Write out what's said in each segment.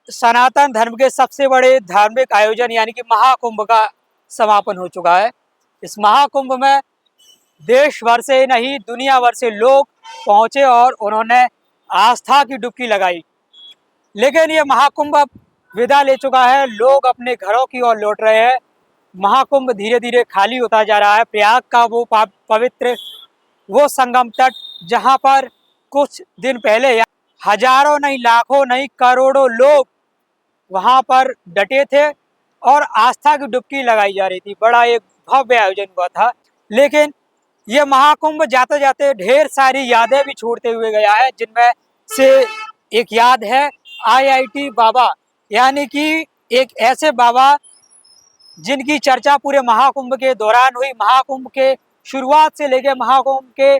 सनातन धर्म के सबसे बड़े धार्मिक आयोजन यानी कि महाकुंभ का समापन हो चुका है। इस महाकुंभ में देश भर से नहीं दुनिया भर से लोग पहुंचे और उन्होंने आस्था की डुबकी लगाई। लेकिन ये महाकुंभ अब विदा ले चुका है, लोग अपने घरों की ओर लौट रहे हैं। महाकुंभ धीरे धीरे खाली होता जा रहा है। प्रयाग का वो पवित्र वो संगम तट जहां पर कुछ दिन पहले हजारों नहीं लाखों नहीं करोड़ों लोग वहां पर डटे थे और आस्था की डुबकी लगाई जा रही थी। बड़ा एक भव्य आयोजन हुआ था। लेकिन ये महाकुंभ जाते जाते ढेर सारी यादें भी छोड़ते हुए गया है, जिनमें से एक याद है आईआईटी बाबा, यानी कि एक ऐसे बाबा जिनकी चर्चा पूरे महाकुंभ के दौरान हुई। महाकुंभ के शुरुआत से लेकर महाकुंभ के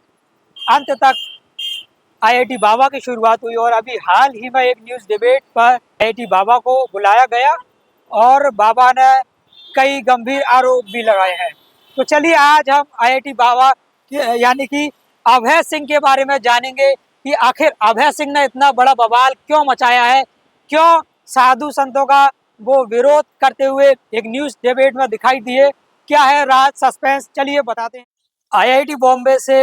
अंत तक आईआईटी बाबा की शुरुआत हुई और अभी हाल ही में एक न्यूज़ डिबेट पर आईआईटी बाबा को बुलाया गया और बाबा ने कई गंभीर आरोप भी लगाए हैं। तो चलिए आज हम आईआईटी बाबा यानी कि अभय सिंह के बारे में जानेंगे कि आखिर अभय सिंह ने इतना बड़ा बवाल क्यों मचाया है, क्यों साधु संतों का वो विरोध करते हुए एक न्यूज़ डिबेट में दिखाई दिए, क्या है राज सस्पेंस, चलिए बताते हैं। आईआईटी बॉम्बे से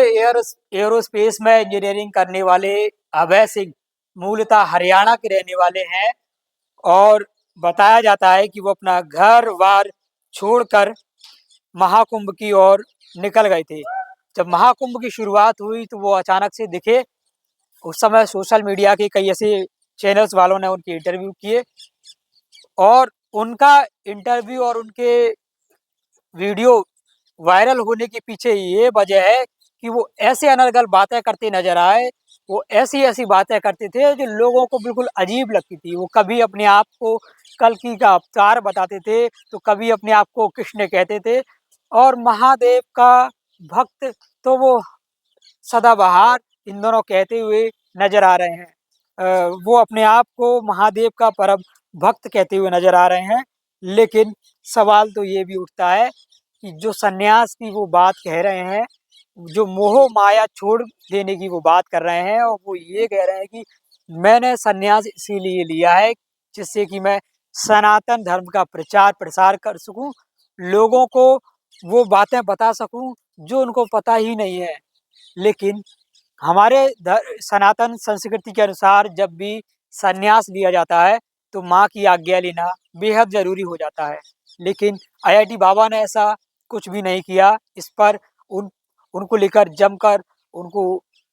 एरोस्पेस में इंजीनियरिंग करने वाले अभय सिंह मूलतः हरियाणा के रहने वाले हैं और बताया जाता है कि वो अपना घर बार छोड़कर महाकुंभ की ओर निकल गए थे। जब महाकुंभ की शुरुआत हुई तो वो अचानक से दिखे। उस समय सोशल मीडिया के कई ऐसे चैनल्स वालों ने उनके इंटरव्यू किए और उनका इंटरव्यू और उनके वीडियो वायरल होने के पीछे ये वजह है कि वो ऐसे अनर्गल बातें करते नजर आए। वो ऐसी ऐसी बातें करते थे जो लोगों को बिल्कुल अजीब लगती थी। वो कभी अपने आप को कल्कि का अवतार बताते थे तो कभी अपने आप को कृष्ण कहते थे और महादेव का भक्त तो वो सदाबहार इन दोनों कहते हुए नजर आ रहे हैं। वो अपने आप को महादेव का परम भक्त कहते हुए नजर आ रहे हैं। लेकिन सवाल तो ये भी उठता है कि जो सन्यास की वो बात कह रहे हैं, जो मोह माया छोड़ देने की वो बात कर रहे हैं और वो ये कह रहे हैं कि मैंने सन्यास इसीलिए लिया है जिससे कि मैं सनातन धर्म का प्रचार प्रसार कर सकूं, लोगों को वो बातें बता सकूं जो उनको पता ही नहीं है। लेकिन हमारे सनातन संस्कृति के अनुसार जब भी सन्यास लिया जाता है तो माँ की आज्ञा लेना बेहद ज़रूरी हो जाता है। लेकिन आईआईटी बाबा ने ऐसा कुछ भी नहीं किया। इस पर उनको लेकर जमकर उनको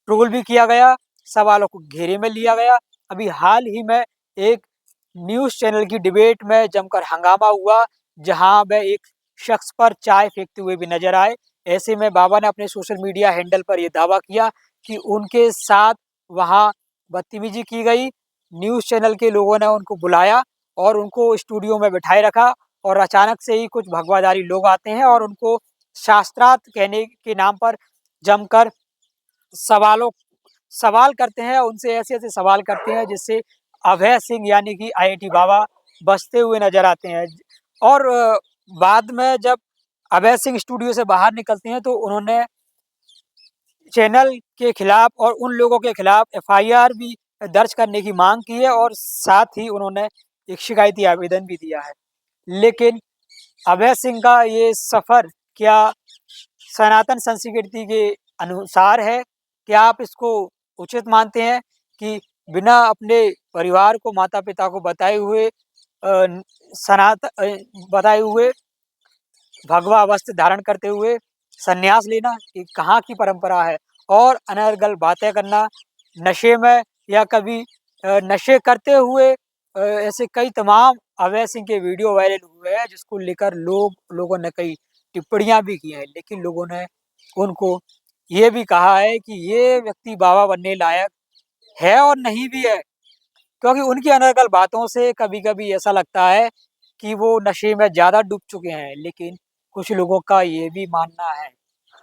ट्रोल भी किया गया, सवालों को घेरे में लिया गया। अभी हाल ही में एक न्यूज़ चैनल की डिबेट में जमकर हंगामा हुआ, जहां वह एक शख्स पर चाय फेंकते हुए भी नजर आए। ऐसे में बाबा ने अपने सोशल मीडिया हैंडल पर यह दावा किया कि उनके साथ वहां बदतमीजी की गई। न्यूज़ चैनल के लोगों ने उनको बुलाया और उनको स्टूडियो में बिठाए रखा और अचानक से ही कुछ भगवाधारी लोग आते हैं और उनको शास्त्रार्थ कहने के नाम पर जमकर सवालों सवाल करते हैं। उनसे ऐसे ऐसे सवाल करते हैं जिससे अभय सिंह यानी कि आईआईटी बाबा बचते हुए नजर आते हैं। और बाद में जब अभय सिंह स्टूडियो से बाहर निकलते हैं तो उन्होंने चैनल के खिलाफ और उन लोगों के खिलाफ एफआईआर भी दर्ज करने की मांग की है और साथ ही उन्होंने एक शिकायती आवेदन भी दिया है। लेकिन अभय सिंह का ये सफ़र क्या सनातन संस्कृति के अनुसार है? क्या आप इसको उचित मानते हैं कि बिना अपने परिवार को माता पिता को बताए हुए भगवा वस्त्र धारण करते हुए संन्यास लेना ये कहाँ की परंपरा है? और अनर्गल बातें करना नशे में या कभी नशे करते हुए ऐसे कई तमाम अभय सिंह के वीडियो वायरल हुए हैं जिसको लेकर लोगों ने कई टिप्पणियां भी की हैं। लेकिन लोगों ने उनको ये भी कहा है कि ये व्यक्ति बाबा बनने लायक है और नहीं भी है, क्योंकि उनकी अनर्गल बातों से कभी-कभी ऐसा लगता है कि वो नशे में ज़्यादा डूब चुके हैं। लेकिन कुछ लोगों का ये भी मानना है,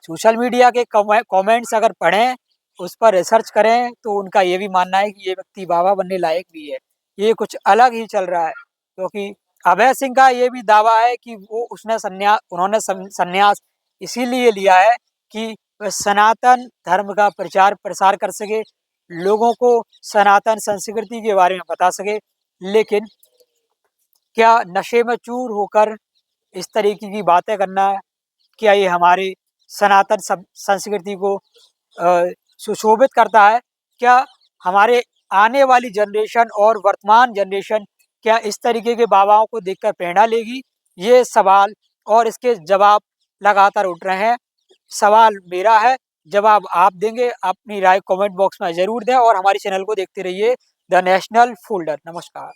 सोशल मीडिया के कमेंट्स अगर पढ़ें, उस पर रिसर्च करें तो उनका ये भी मानना है कि ये व्यक्ति बाबा बनने लायक भी है। ये कुछ अलग ही चल रहा है, क्योंकि अभय सिंह का ये भी दावा है कि उन्होंने संन्यास इसीलिए लिया है कि वह सनातन धर्म का प्रचार प्रसार कर सके, लोगों को सनातन संस्कृति के बारे में बता सके। लेकिन क्या नशे में चूर होकर इस तरीके की बातें करना, क्या ये हमारे सनातन संस्कृति को सुशोभित करता है? क्या हमारे आने वाली जनरेशन और वर्तमान जनरेशन क्या इस तरीके के बाबाओं को देखकर प्रेरणा लेगी? ये सवाल और इसके जवाब लगातार उठ रहे हैं। सवाल मेरा है, जवाब आप देंगे। अपनी राय कमेंट बॉक्स में ज़रूर दें और हमारे चैनल को देखते रहिए द नेशनल फोल्डर। नमस्कार।